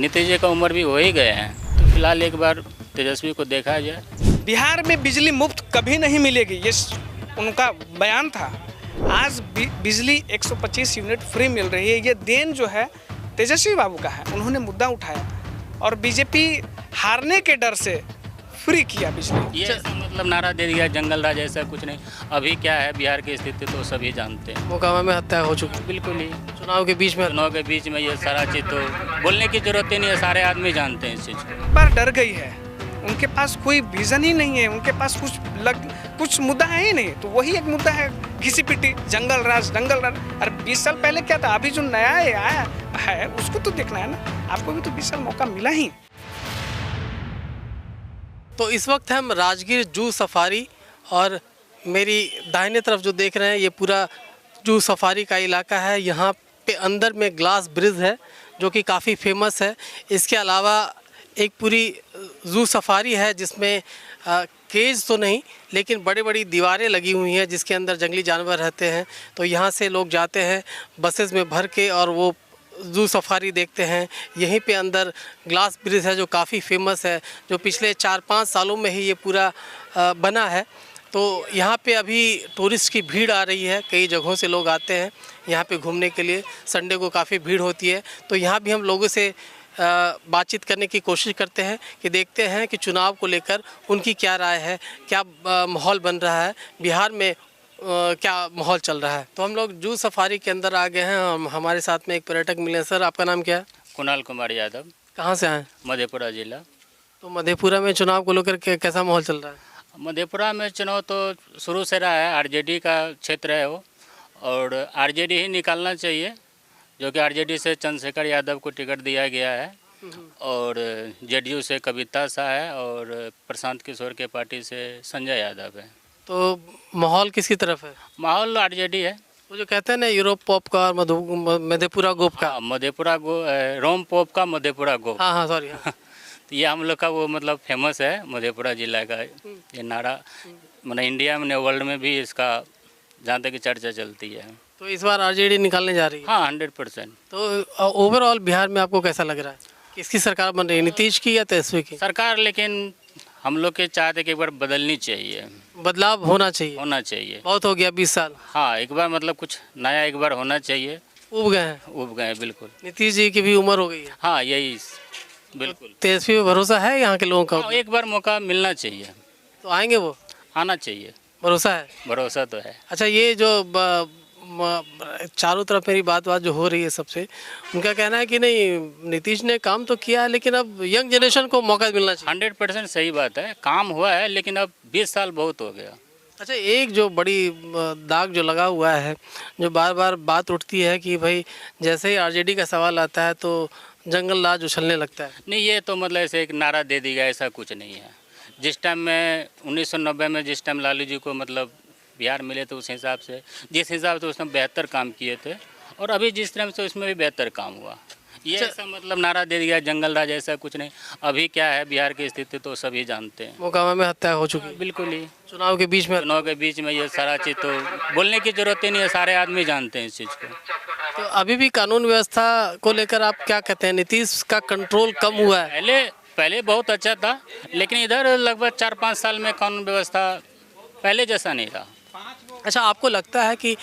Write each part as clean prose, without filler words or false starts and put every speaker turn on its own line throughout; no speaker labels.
नीतीश जी का उम्र भी हो ही गए हैं, तो फिलहाल एक बार तेजस्वी को देखा जाए।
बिहार में बिजली मुफ्त कभी नहीं मिलेगी, ये उनका बयान था। आज बिजली 125 यूनिट फ्री मिल रही है। ये देन जो है तेजस्वी बाबू का है, उन्होंने मुद्दा उठाया और बीजेपी हारने के डर से फ्री किया बिजली।
ये ऐसा मतलब नारा दे दिया जंगल राज, ऐसा कुछ नहीं। अभी क्या है बिहार की स्थिति तो सभी जानते हैं।
मोकामा में हत्या हो चुकी,
बिल्कुल ही
चुनाव के बीच में
ये सारा चीज़ तो बोलने की जरूरत ही नहीं है, सारे आदमी जानते हैं इस चीज़ को।
पर डर गई है, उनके पास कोई विजन ही नहीं है, उनके पास कुछ मुद्दा है ही नहीं। तो वही एक मुद्दा है, घिसी पिटी जंगल राज। अरे 20 साल पहले क्या था, अभी जो नया आया है उसको तो देखना है ना। आपको भी तो 20 साल मौका मिला ही।
तो इस वक्त हम राजगीर जू सफारी और मेरी दाहिने तरफ जो देख रहे हैं ये पूरा जू सफारी का इलाका है। यहाँ पे अंदर में ग्लास ब्रिज है जो कि काफ़ी फेमस है। इसके अलावा एक पूरी जू सफारी है जिसमें केज तो नहीं लेकिन बड़ी बड़ी दीवारें लगी हुई हैं जिसके अंदर जंगली जानवर रहते हैं। तो यहाँ से लोग जाते हैं बसेस में भर के और वो जू सफारी देखते हैं। यहीं पे अंदर ग्लास ब्रिज है जो काफ़ी फेमस है, जो पिछले 4-5 सालों में ही ये पूरा बना है। तो यहाँ पे अभी टूरिस्ट की भीड़ आ रही है, कई जगहों से लोग आते हैं यहाँ पे घूमने के लिए। संडे को काफ़ी भीड़ होती है। तो यहाँ भी हम लोगों से बातचीत करने की कोशिश करते हैं कि देखते हैं कि चुनाव को लेकर उनकी क्या राय है, क्या माहौल बन रहा है, बिहार में क्या माहौल चल रहा है। तो हम लोग जू सफारी के अंदर आ गए हैं। हमारे साथ में एक पर्यटक मिले। सर आपका नाम क्या है?
कुणाल कुमार यादव।
कहाँ से आए?
मधेपुरा जिला।
तो मधेपुरा में चुनाव को लेकर कैसा माहौल चल रहा है?
मधेपुरा में चुनाव तो शुरू से रहा है, आरजेडी का क्षेत्र है वो, और आरजेडी ही निकालना चाहिए, जो कि आरजेडी से चंद्रशेखर यादव को टिकट दिया गया है और जेडीयू से कविता शाह है और प्रशांत किशोर के पार्टी से संजय यादव है।
तो माहौल किसकी तरफ है?
माहौल आरजेडी है।
वो जो कहते हैं ना यूरोप पॉप का और मधेपुरा गोप का।
मधेपुरा रोम पॉप का मधेपुरा गोप।
हाँ सॉरी।
तो ये हम लोग का वो मतलब फेमस है मधेपुरा जिला का ये नारा, मतलब इंडिया में वर्ल्ड में भी इसका जहाँ तक की चर्चा चलती है।
तो इस बार आरजेडी निकालने जा रही है?
हाँ 100%।
तो ओवरऑल बिहार में आपको कैसा लग रहा है, किसकी सरकार बन रही है, नीतीश की या तेजस्वी की
सरकार? लेकिन हम लोग के चाहते कि एक बार बदलनी चाहिए,
बदलाव होना चाहिए। बहुत हो गया 20 साल।
हाँ एक बार मतलब कुछ नया एक बार होना चाहिए।
उब गए हैं
बिल्कुल।
नीतीश जी की भी उम्र हो गई है।
हाँ यही बिल्कुल।
तो तेजस्वी पे भरोसा है यहाँ के लोगों का?
हाँ, एक बार मौका मिलना चाहिए।
तो आएंगे वो?
आना चाहिए।
भरोसा है?
भरोसा तो है।
अच्छा ये जो चारों तरफ मेरी बात जो हो रही है सबसे, उनका कहना है कि नहीं नीतीश ने काम तो किया है लेकिन अब यंग जनरेशन को मौका मिलना चाहिए।
100% सही बात है, काम हुआ है लेकिन अब 20 साल बहुत हो गया।
अच्छा एक जो बड़ी दाग जो लगा हुआ है, जो बार बार बात उठती है कि भाई जैसे ही आरजेडी का सवाल आता है तो जंगल राज उछलने लगता है।
नहीं ये तो मतलब ऐसे एक नारा दे दी गया, ऐसा कुछ नहीं है। जिस टाइम में 1990 में जिस टाइम लालू जी को मतलब बिहार मिले तो उस हिसाब से जिस हिसाब से उसने बेहतर काम किए थे और अभी जिस टाइम से उसमें भी बेहतर काम हुआ। ये ऐसा मतलब नारा दे दिया जंगल राज, ऐसा कुछ नहीं। अभी क्या है बिहार की स्थिति तो सभी जानते हैं।
मोकामा में हत्या हो चुकी।
बिल्कुल ही
चुनाव के बीच में
ये सारा चीज़ तो बोलने की जरूरत ही नहीं है, सारे आदमी जानते हैं इस चीज़ को।
तो अभी भी कानून व्यवस्था को लेकर आप क्या कहते हैं? नीतीश का कंट्रोल कम हुआ है?
पहले बहुत अच्छा था लेकिन इधर लगभग 4-5 साल में कानून व्यवस्था पहले जैसा नहीं रहा।
अच्छा आपको लगता है कि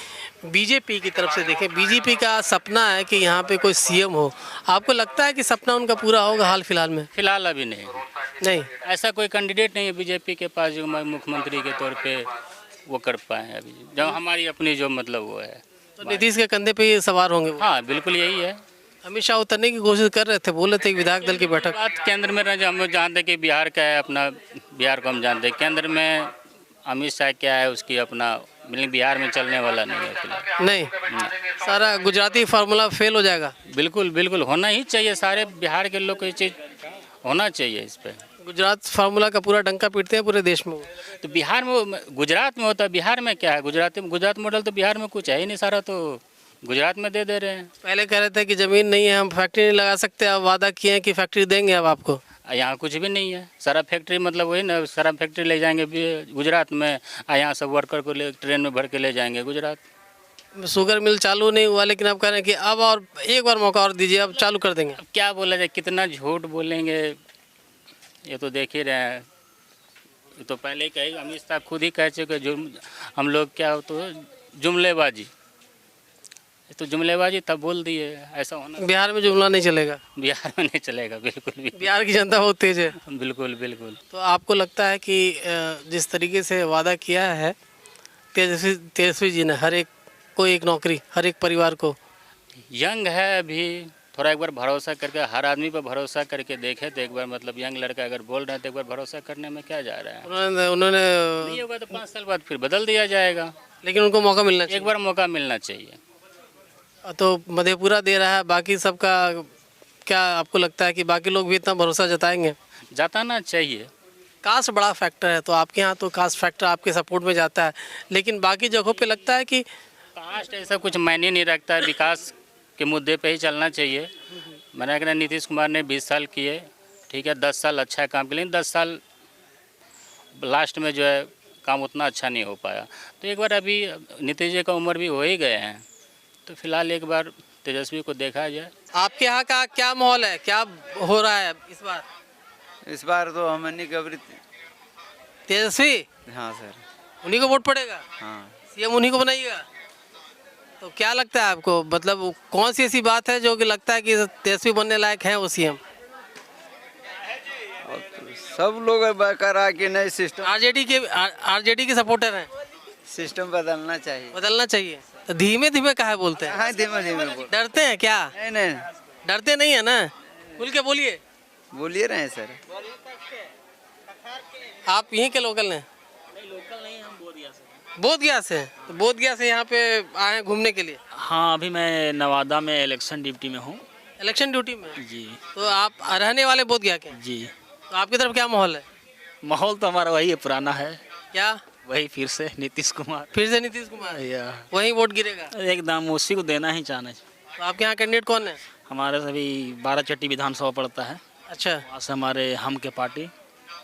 बीजेपी की तरफ से देखें, बीजेपी का सपना है कि यहाँ पे कोई सीएम हो, आपको लगता है कि सपना उनका पूरा होगा हाल फिलहाल में?
फिलहाल अभी नहीं ऐसा कोई कैंडिडेट नहीं है बीजेपी के पास जो मुख्यमंत्री के तौर पे वो कर पाए अभी, जो हमारी अपनी जो मतलब वो है।
तो नीतीश के कंधे पे ये सवार होंगे वो?
हाँ बिल्कुल यही है।
अमित शाह उतरने की कोशिश कर रहे थे, बोल रहे थे विधायक दल की बैठक।
बात केंद्र में रहे, हम जानते कि बिहार का है अपना, बिहार को हम जानते हैं। केंद्र में अमित शाह क्या है उसकी अपना, बिहार में चलने वाला नहीं है फिलहाल।
नहीं सारा गुजराती फार्मूला फेल हो जाएगा।
बिल्कुल होना ही चाहिए, सारे बिहार के लोग को ये चीज़ होना चाहिए। इस पर
गुजरात फार्मूला का पूरा डंका पीटते हैं पूरे देश में।
तो बिहार में गुजरात में होता है, बिहार में क्या है? गुजरात मॉडल तो बिहार में कुछ है ही नहीं, सारा तो गुजरात में दे रहे हैं।
पहले कह रहे थे कि ज़मीन नहीं है हम फैक्ट्री नहीं लगा सकते, अब वादा किए हैं कि फैक्ट्री देंगे अब आपको।
यहाँ कुछ भी नहीं है, सारा फैक्ट्री मतलब वही ना, सारा फैक्ट्री ले जाएंगे गुजरात में, यहाँ सब वर्कर को ले ट्रेन में भर के ले जाएंगे गुजरात।
शुगर मिल चालू नहीं हुआ, लेकिन आप कह रहे हैं कि अब और एक बार मौका और दीजिए, अब चालू कर देंगे।
अब क्या बोला जाए, कितना झूठ बोलेंगे, ये तो देख ही रहे हैं। ये तो पहले ही कहे, अमित शाह खुद ही कह चुके जुर्म हम लोग क्या हो तो जुमलेबाजी, ये तो जुमलेबाजी तब बोल दिए। ऐसा होना
बिहार में जुमला नहीं चलेगा,
बिहार में नहीं चलेगा बिल्कुल भी।
बिहार की जनता बहुत तेज है।
बिल्कुल बिल्कुल।
तो आपको लगता है कि जिस तरीके से वादा किया है तेजस्वी जी ने, हर एक को एक नौकरी, हर एक परिवार को,
यंग है अभी, थोड़ा एक बार भरोसा करके, हर आदमी पर भरोसा करके देखे तो एक बार, मतलब यंग लड़का अगर बोल रहे हैं तो एक बार भरोसा करने में क्या जा रहा है।
उन्होंने
नहीं होगा तो 5 साल बाद फिर बदल दिया जाएगा।
लेकिन उनको मौका मिलना
एक
चाहिए।
बार मौका मिलना चाहिए।
तो मधेपुरा दे रहा है, बाकी सबका क्या आपको लगता है कि बाकी लोग भी इतना भरोसा जताएंगे?
जताना चाहिए।
कास्ट बड़ा फैक्टर है, तो आपके यहाँ तो कास्ट फैक्टर आपके सपोर्ट में जाता है, लेकिन बाकी जगहों पे लगता है कि
कास्ट ऐसा कुछ मायने नहीं रखता है, विकास के मुद्दे पे ही चलना चाहिए। मैंने कहना नीतीश कुमार ने 20 साल किए, ठीक है, 10 साल अच्छा काम किया, लेकिन 10 साल लास्ट में जो है काम उतना अच्छा नहीं हो पाया। तो एक बार अभी नीतीश जी का उम्र भी हो ही गए हैं, तो फिलहाल एक बार तेजस्वी को देखा जाए।
आपके यहाँ का क्या माहौल है, क्या हो रहा है इस बार?
इस बार तो हमने कबरी।
तेजस्वी,
हाँ सर।
उन्हीं को वोट पड़ेगा,
हाँ
सीएम उन्हीं को बनाइएगा। तो क्या लगता है आपको, मतलब कौन सी ऐसी बात है जो कि लगता है कि तेजस्वी बनने लायक है वो सीएम?
और तो सब लोग करा कि नहीं, सिस्टम
आरजेडी के सपोर्टर हैं,
सिस्टम बदलना चाहिए।
बदलना चाहिए। तो धीमे धीमे काहे बोलते हैं?
हाँ धीमे धीमे बोल।
डरते हैं क्या?
नहीं नहीं
डरते नहीं है ना, खुल के बोलिए।
बोलिए रहे सर।
आप यहीं के लोकल हैं? बोधगया से। तो बोधगया से यहाँ पे आए हैं घूमने के लिए?
हाँ, अभी मैं नवादा में इलेक्शन ड्यूटी में हूँ।
इलेक्शन ड्यूटी में?
जी
तो आप रहने वाले बोधगया के?
जी।
तो आपकी तरफ क्या माहौल है?
माहौल तो हमारा वही है, पुराना है,
क्या
वही फिर से नीतीश कुमार।
फिर से नीतीश कुमार?
या
वही वोट गिरेगा?
एकदम उसी को देना ही चाहना चाहिए।
तो आपके यहाँ कैंडिडेट कौन है?
हमारे सभी 12 चट्टी विधानसभा पड़ता है,
अच्छा,
वहाँ से हमारे हम के पार्टी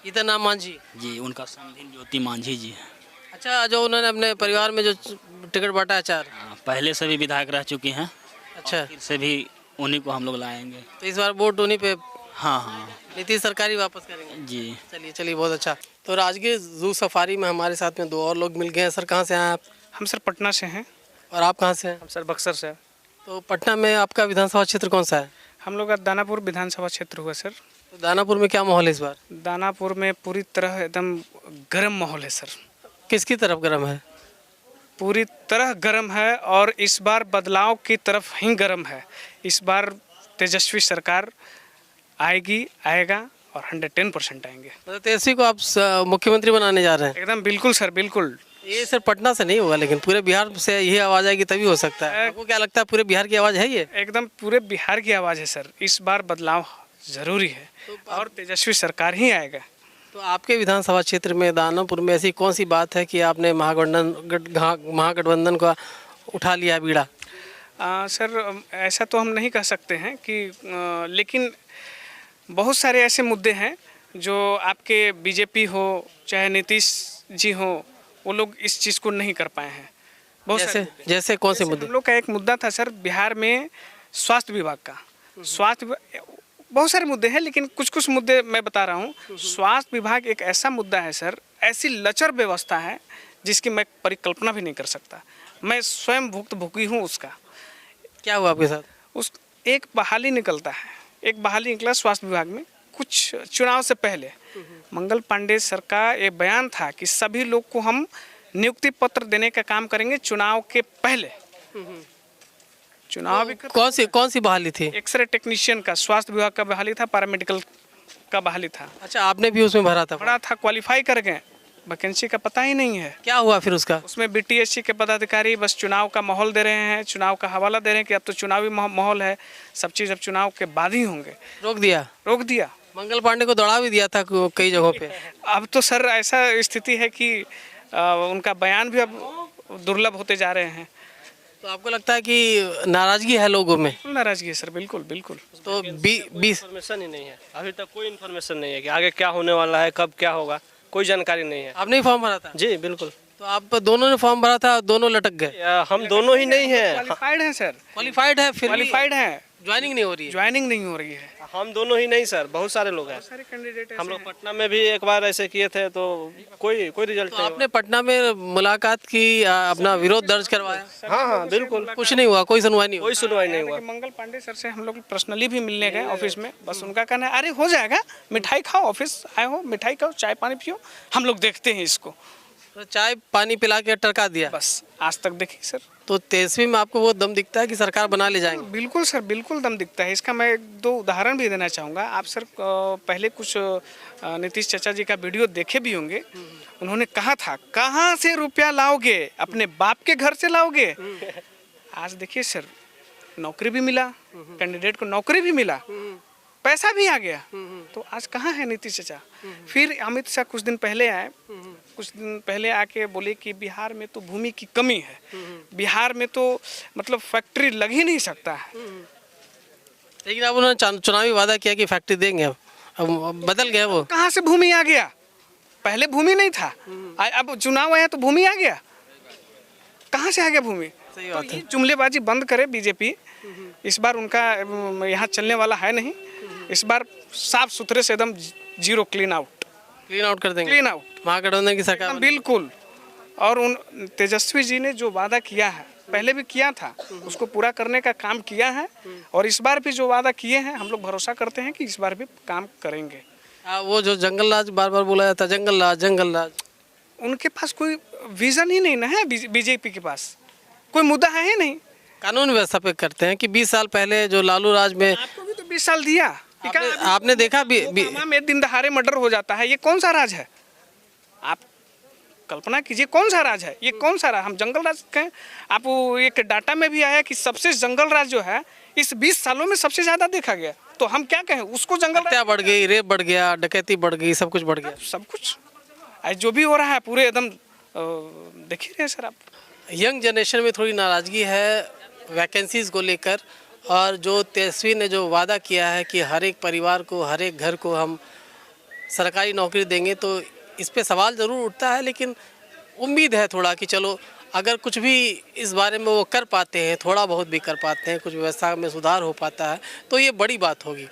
इतना नाम मांझी।
जी, उनका समधिन ज्योति मांझी जी है।
अच्छा, जो उन्होंने अपने परिवार में जो टिकट बांटा है 4।
पहले से भी विधायक रह चुकी हैं,
अच्छा,
फिर से भी उन्हीं को हम लोग लाएंगे।
तो इस बार वोट उन्हीं पे,
हाँ हाँ
नीतीश सरकार ही वापस करेंगे?
जी।
चलिए चलिए, बहुत अच्छा। तो राजगीर जू सफारी में हमारे साथ में 2 और लोग मिल गए हैं। सर, कहाँ से हैं आप?
हम सर पटना से हैं।
और आप कहाँ से हैं?
हम सर बक्सर से।
तो पटना में आपका विधानसभा क्षेत्र कौन सा है?
हम लोग का दानापुर विधानसभा क्षेत्र हुआ सर।
तो दानापुर में क्या माहौल है इस बार?
दानापुर में पूरी तरह एकदम गर्म माहौल है सर,
किसकी तरफ गर्म है?
पूरी तरह गर्म है, और इस बार बदलाव की तरफ ही गर्म है। इस बार तेजस्वी सरकार आएगा और 110% आएंगे।
मतलब तेजस्वी को आप मुख्यमंत्री बनाने जा रहे हैं?
एकदम बिल्कुल सर, बिल्कुल।
ये सिर्फ पटना से नहीं होगा, लेकिन पूरे बिहार से यही आवाज़ आएगी तभी हो सकता है। आपको क्या लगता है, पूरे बिहार की आवाज़ है ये?
एकदम पूरे बिहार की आवाज़ है सर। इस बार बदलाव ज़रूरी है और तेजस्वी सरकार ही आएगा।
तो आपके विधानसभा क्षेत्र में दानापुर में ऐसी कौन सी बात है कि आपने महागठबंधन का उठा लिया बीड़ा?
सर, ऐसा तो हम नहीं कह सकते हैं कि लेकिन बहुत सारे ऐसे मुद्दे हैं जो आपके बीजेपी हो चाहे नीतीश जी हो, वो लोग इस चीज़ को नहीं कर पाए हैं। बहुत सारे
जैसे कौन से मुद्दे?
हम लोग का एक मुद्दा था सर बिहार में स्वास्थ्य विभाग का। बहुत सारे मुद्दे हैं, लेकिन कुछ मुद्दे मैं बता रहा हूँ। स्वास्थ्य विभाग एक ऐसा मुद्दा है सर, ऐसी लचर व्यवस्था है जिसकी मैं परिकल्पना भी नहीं कर सकता। मैं स्वयं भुगी हूँ उसका।
क्या हुआ आपके साथ?
उस एक बहाली निकलता है, एक बहाली निकला स्वास्थ्य विभाग में कुछ चुनाव से पहले। मंगल पांडे सर का ये बयान था कि सभी लोग को हम नियुक्ति पत्र देने का काम करेंगे चुनाव के पहले। चुनाव भी
कौन सी बहाली थी?
एक्सरे टेक्नीशियन का स्वास्थ्य विभाग का बहाली था, पैरामेडिकल का बहाली था।
अच्छा, आपने भी उसमें भरा था?
भरा था, क्वालिफाई कर गए, वैकेंसी का पता ही नहीं है।
क्या हुआ फिर उसका?
उसमें बीटीएससी के पदाधिकारी बस चुनाव का माहौल दे रहे हैं, चुनाव का हवाला दे रहे हैं कि अब तो चुनावी माहौल है, सब चीज़ अब चुनाव के बाद ही होंगे। रोक दिया।
मंगल पांडे को दौड़ा भी दिया था कई जगहों पे।
अब तो सर ऐसा स्थिति है कि उनका बयान भी अब दुर्लभ होते जा रहे हैं।
तो आपको लगता है कि नाराजगी है लोगों में?
नाराजगी है सर, बिल्कुल बिल्कुल।
तो 20
इन्फॉर्मेशन ही नहीं है अभी तक, कोई इन्फॉर्मेशन नहीं है कि आगे क्या होने वाला है, कब क्या होगा, कोई जानकारी नहीं है।
आपने ही फॉर्म भरा था?
जी बिल्कुल।
तो तो आप दोनों ने फॉर्म भरा था, दोनों लटक गए।
हम दोनों ही नहीं हैं।
क्वालिफाइड हैं सर,
क्वालिफाइड है, फिर
क्वालिफाइड हैं,
ज्वाइनिंग नहीं हो रही है।
ज्वाइनिंग नहीं हो रही है।
हम दोनों ही नहीं सर, बहुत सारे लोग हैं।
सारे कैंडिडेट
हम लोग पटना में भी एक बार ऐसे किए थे तो कोई रिजल्ट
तो
नहीं
आपने पटना में मुलाकात की, अपना विरोध दर्ज करवाया?
हुआ। हाँ बिल्कुल,
कुछ नहीं हुआ, कोई सुनवाई नहीं हुई।
कोई सुनवाई नहीं हुआ।
मंगल पांडे सर से हम लोग पर्सनली भी मिलने गए ऑफिस में, बस उनका कहना है अरे हो जाएगा, मिठाई खाओ, ऑफिस आए हो मिठाई खाओ, चाय पानी पियो, हम लोग देखते हैं इसको।
तो चाय पानी पिला के टरका दिया।
बस आज तक देखिए सर।
तो तेजस्वी में आपको वो दम दिखता है कि सरकार बना ले जाएंगे?
बिल्कुल सर, बिल्कुल दम दिखता है। इसका मैं 2 उदाहरण भी देना चाहूँगा। आप सर पहले कुछ नीतीश चाचा जी का वीडियो देखे भी होंगे। उन्होंने कहा था कहाँ से रुपया लाओगे, अपने बाप के घर से लाओगे। आज देखिए सर, नौकरी भी मिला, कैंडिडेट को नौकरी भी मिला, पैसा भी आ गया। तो आज कहाँ है नीतीश चाचा? फिर अमित शाह कुछ दिन पहले आए, कुछ दिन पहले आके बोले कि बिहार में तो भूमि की कमी है, बिहार में तो मतलब फैक्ट्री लग ही नहीं सकता है।
लेकिन अब उन्होंने चुनावी वादा किया कि फैक्ट्री देंगे, अब बदल गया वो।
कहाँ से भूमि आ गया? पहले भूमि नहीं था, अब चुनाव आया तो भूमि आ गया। कहाँ से आ गया भूमि?
सही
तो
बात है।
ये जुमलेबाजी बंद करे बीजेपी। इस बार उनका यहाँ चलने वाला है नहीं। इस बार साफ सुथरे से एकदम जीरो क्लीन आउट
कर देंगे,
क्लीन आउट
महागठबंधन की सरकार।
बिल्कुल। और उन तेजस्वी जी ने जो वादा किया है, पहले भी किया था, उसको पूरा करने का काम किया है। और इस बार भी जो वादा किए हैं, हम लोग भरोसा करते हैं कि इस बार भी काम करेंगे।
वो जो जंगल राज बार बार बोला जाता है, जंगल राज जंगल राज,
उनके पास कोई विजन ही नहीं ना है। बीजेपी के पास कोई मुद्दा है ही नहीं।
कानून व्यवस्था पे करते हैं कि 20 साल पहले जो लालू राज में
आपको भी तो 20 साल दिया।
आपने देखा
ओबामा में दिन दहाड़े मर्डर हो जाता है, ये कौन सा राज है? आप कल्पना कीजिए कौन सा राज है ये? कौन सा राज? हम जंगल राज कहें। आप एक डाटा में भी आया कि सबसे जंगल राज जो है इस 20 सालों में सबसे ज्यादा देखा गया। तो हम क्या कहें उसको? जंगल
हत्या बढ़ गई, रेप बढ़ गया, डकैती बढ़ गई, सब कुछ बढ़ गया।
सब कुछ आज जो भी हो रहा है पूरे एकदम देख ही रहे सर आप।
यंग जनरेशन में थोड़ी नाराज़गी है वैकेंसीज़ को लेकर, और जो तेजस्वी ने जो वादा किया है कि हर एक परिवार को, हर एक घर को हम सरकारी नौकरी देंगे, तो इस पे सवाल ज़रूर उठता है। लेकिन उम्मीद है थोड़ा कि चलो अगर कुछ भी इस बारे में वो कर पाते हैं, थोड़ा बहुत भी कर पाते हैं, कुछ व्यवस्था में सुधार हो पाता है, तो ये बड़ी बात होगी।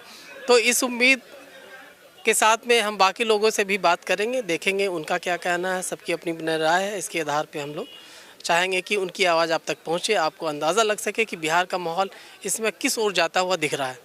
तो इस उम्मीद के साथ में हम बाकी लोगों से भी बात करेंगे, देखेंगे उनका क्या कहना है। सबकी अपनी अपनी राय है, इसके आधार पे हम लोग चाहेंगे कि उनकी आवाज़ आप तक पहुंचे, आपको अंदाज़ा लग सके कि बिहार का माहौल इसमें किस ओर जाता हुआ दिख रहा है।